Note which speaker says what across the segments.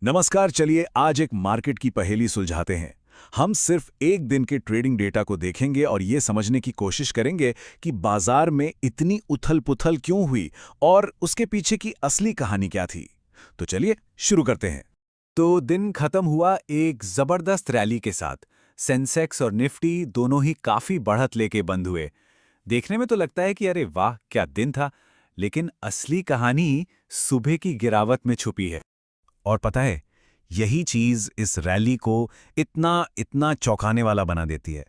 Speaker 1: नमस्कार। चलिए आज एक मार्केट की पहेली सुलझाते हैं। हम सिर्फ एक दिन के ट्रेडिंग डेटा को देखेंगे और ये समझने की कोशिश करेंगे कि बाजार में इतनी उथल-पुथल क्यों हुई और उसके पीछे की असली कहानी क्या थी। तो चलिए शुरू करते हैं।
Speaker 2: तो दिन खत्म हुआ एक जबरदस्त रैली के साथ। सेंसेक्स और निफ्टी दोनों ही काफी बढ़त लेके बंद हुए। देखने में तो लगता है कि अरे वाह क्या दिन था, लेकिन असली कहानी सुबह की गिरावट में छुपी है।
Speaker 1: और पता है, यही चीज इस रैली को इतना इतना चौंकाने वाला बना देती है,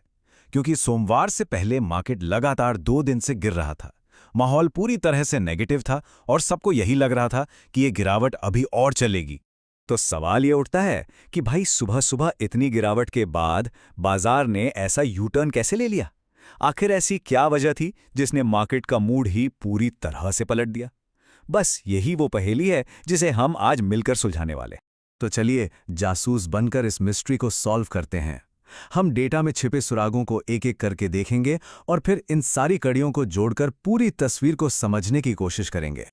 Speaker 1: क्योंकि सोमवार से पहले मार्केट लगातार 2 दिन से गिर रहा था। माहौल पूरी तरह से नेगेटिव था और सबको यही लग रहा था कि ये गिरावट अभी और चलेगी।
Speaker 2: तो सवाल ये उठता है कि भाई सुबह सुबह इतनी गिरावट के बाद बाजार ने ऐसा यू टर्न कैसे ले लिया? आखिर ऐसी क्या वजह थी जिसने मार्केट का मूड ही पूरी तरह से पलट दिया? बस यही वो पहेली है जिसे हम आज मिलकर सुलझाने वाले।
Speaker 1: तो चलिए जासूस बनकर इस मिस्ट्री को सॉल्व करते हैं। हम डेटा में छिपे सुरागों को एक एक करके देखेंगे और फिर इन सारी कड़ियों को जोड़कर पूरी तस्वीर को समझने की कोशिश करेंगे।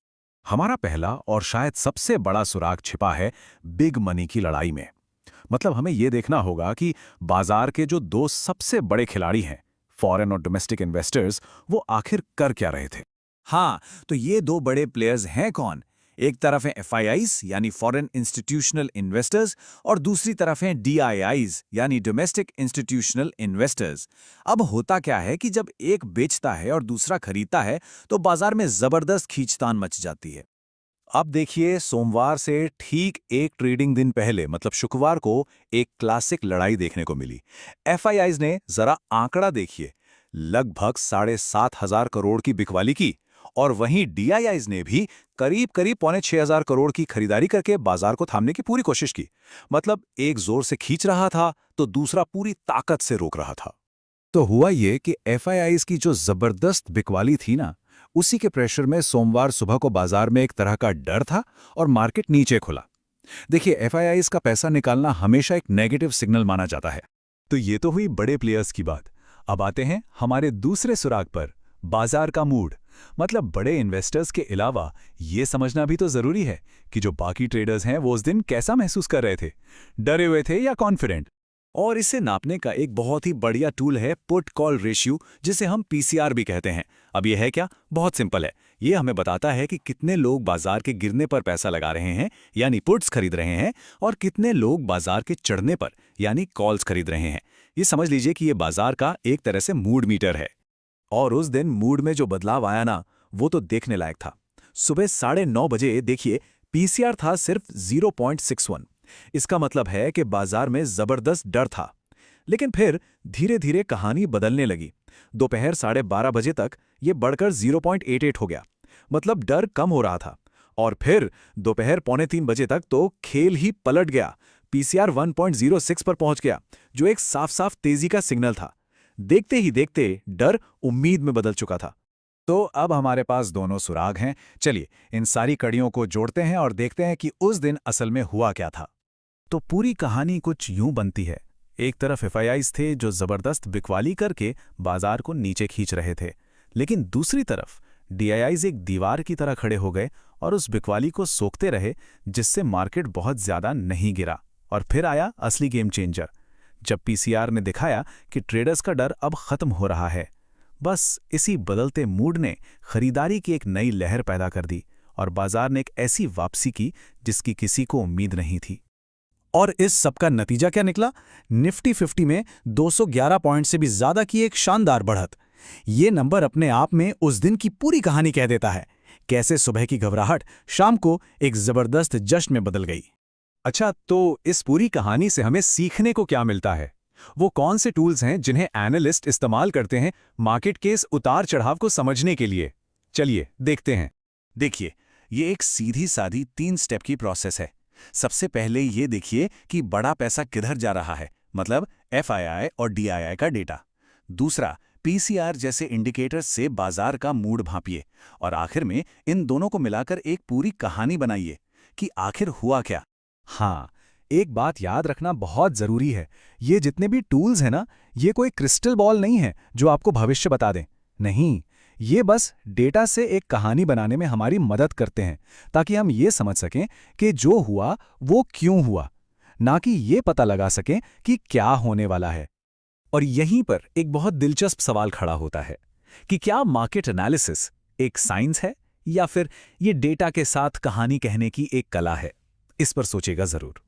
Speaker 1: हमारा पहला और शायद सबसे बड़ा सुराग छिपा है बिग मनी की लड़ाई में। मतलब हमें यह देखना होगा कि बाजार के जो दो सबसे बड़े खिलाड़ी हैं, फॉरेन और डोमेस्टिक इन्वेस्टर्स, वो आखिर कर क्या रहे थे।
Speaker 2: हाँ, तो ये दो बड़े प्लेयर्स हैं कौन? एक तरफ हैं एफआईआईज यानी फॉरेन इंस्टीट्यूशनल इन्वेस्टर्स और दूसरी तरफ हैं डीआईआईज यानी डोमेस्टिक इंस्टीट्यूशनल इन्वेस्टर्स। अब होता क्या है कि जब एक बेचता है और दूसरा खरीदता है तो बाजार में जबरदस्त खींचतान मच जाती है।
Speaker 1: अब देखिए, सोमवार से ठीक एक ट्रेडिंग दिन पहले मतलब शुक्रवार को एक क्लासिक लड़ाई देखने को मिली। एफआईआईज ने जरा आंकड़ा देखिए, लगभग 7,500 करोड़ की बिकवाली की और वहीं डीआईआईज ने भी करीब करीब 6,500 करोड़ की खरीदारी करके बाजार को थामने की पूरी कोशिश की। मतलब एक जोर से खींच रहा था तो दूसरा पूरी ताकत से रोक रहा था। तो हुआ ये कि एफआईआईज की जो जबरदस्त बिकवाली थी ना, उसी के प्रेशर में सोमवार सुबह को बाजार में एक तरह का डर था और मार्केट नीचे खुला। देखिए, एफआईआईज का पैसा निकालना हमेशा एक नेगेटिव सिग्नल माना जाता है। तो ये तो हुई बड़े प्लेयर्स की बात। अब आते हैं हमारे दूसरे सुराग पर, बाजार का मूड। मतलब बड़े इन्वेस्टर्स के अलावा ये समझना भी तो जरूरी है कि जो बाकी ट्रेडर्स हैं वो उस दिन कैसा महसूस कर रहे थे, डरे हुए थे या कॉन्फिडेंट।
Speaker 2: और इसे नापने का एक बहुत ही बढ़िया टूल है पुट कॉल रेशियो, जिसे हम पीसीआर भी कहते हैं। अब यह है क्या? बहुत सिंपल है। ये हमें बताता है कि कितने लोग बाजार के गिरने पर पैसा लगा रहे हैं यानी पुट्स खरीद रहे हैं और कितने लोग बाजार के चढ़ने पर यानी कॉल्स खरीद रहे हैं। ये समझ लीजिए कि ये बाजार का एक तरह से मूड मीटर है। और उस दिन मूड में जो बदलाव आया ना, वो तो देखने लायक था। सुबह 9:30 बजे देखिए, पीसीआर था सिर्फ 0.61। इसका मतलब है कि बाजार में जबरदस्त डर था। लेकिन फिर धीरे धीरे कहानी बदलने लगी। दोपहर 12:30 बजे तक ये बढ़कर 0.88 हो गया। मतलब डर कम हो रहा था। और फिर दोपहर 2:45 बजे तक तो खेल ही पलट गया। पीसीआर 1.06 पर पहुंच गया, जो एक साफ साफ तेजी का सिग्नल था। देखते ही देखते डर उम्मीद में बदल चुका था। तो अब हमारे पास दोनों सुराग हैं। चलिए इन सारी कड़ियों को जोड़ते हैं और देखते हैं कि उस दिन असल में हुआ क्या था। तो पूरी कहानी कुछ यूं बनती है। एक तरफ एफआईआईज थे जो जबरदस्त बिकवाली करके बाजार को नीचे खींच रहे थे, लेकिन दूसरी तरफ डीआईआईज एक दीवार की तरह खड़े हो गए और उस बिकवाली को सोखते रहे, जिससे मार्केट बहुत ज्यादा नहीं गिरा। और फिर आया असली गेम चेंजर, जब पीसीआर ने दिखाया कि ट्रेडर्स का डर अब खत्म हो रहा है। बस इसी बदलते मूड ने खरीदारी की एक नई लहर पैदा कर दी और बाजार ने एक ऐसी वापसी की जिसकी किसी को उम्मीद नहीं थी। और इस सबका नतीजा क्या निकला? निफ्टी 50 में 211 पॉइंट से भी ज्यादा की एक शानदार बढ़त। ये नंबर अपने आप में उस दिन की पूरी कहानी कह देता है। कैसे सुबह की घबराहट शाम को एक जबरदस्त जश्न में बदल गई। अच्छा, तो इस पूरी कहानी से हमें सीखने को क्या मिलता है? वो कौन से टूल्स हैं जिन्हें एनालिस्ट इस्तेमाल करते हैं मार्केट के इस उतार चढ़ाव को समझने के लिए? चलिए देखते हैं। देखिए, ये एक सीधी सादी 3 स्टेप की प्रोसेस है। सबसे पहले ये देखिए कि बड़ा पैसा किधर जा रहा है, मतलब एफआईआई और डीआईआई का डेटा। दूसरा, पीसीआर जैसे इंडिकेटर्स से बाजार का मूड भांपिए। और आखिर में इन दोनों को मिलाकर एक पूरी कहानी बनाइए कि आखिर हुआ क्या। हाँ, एक बात याद रखना बहुत जरूरी है। ये जितने भी टूल्स हैं ना, ये कोई क्रिस्टल बॉल नहीं है जो आपको भविष्य बता दें। नहीं, ये बस डेटा से एक कहानी बनाने में हमारी मदद करते हैं, ताकि हम ये समझ सकें कि जो हुआ वो क्यों हुआ, ना कि ये पता लगा सकें कि क्या होने वाला है। और यहीं पर एक बहुत दिलचस्प सवाल खड़ा होता है कि क्या मार्केट एनालिसिस एक साइंस है या फिर ये डेटा के साथ कहानी कहने की एक कला है? इस पर सोचेगा जरूर।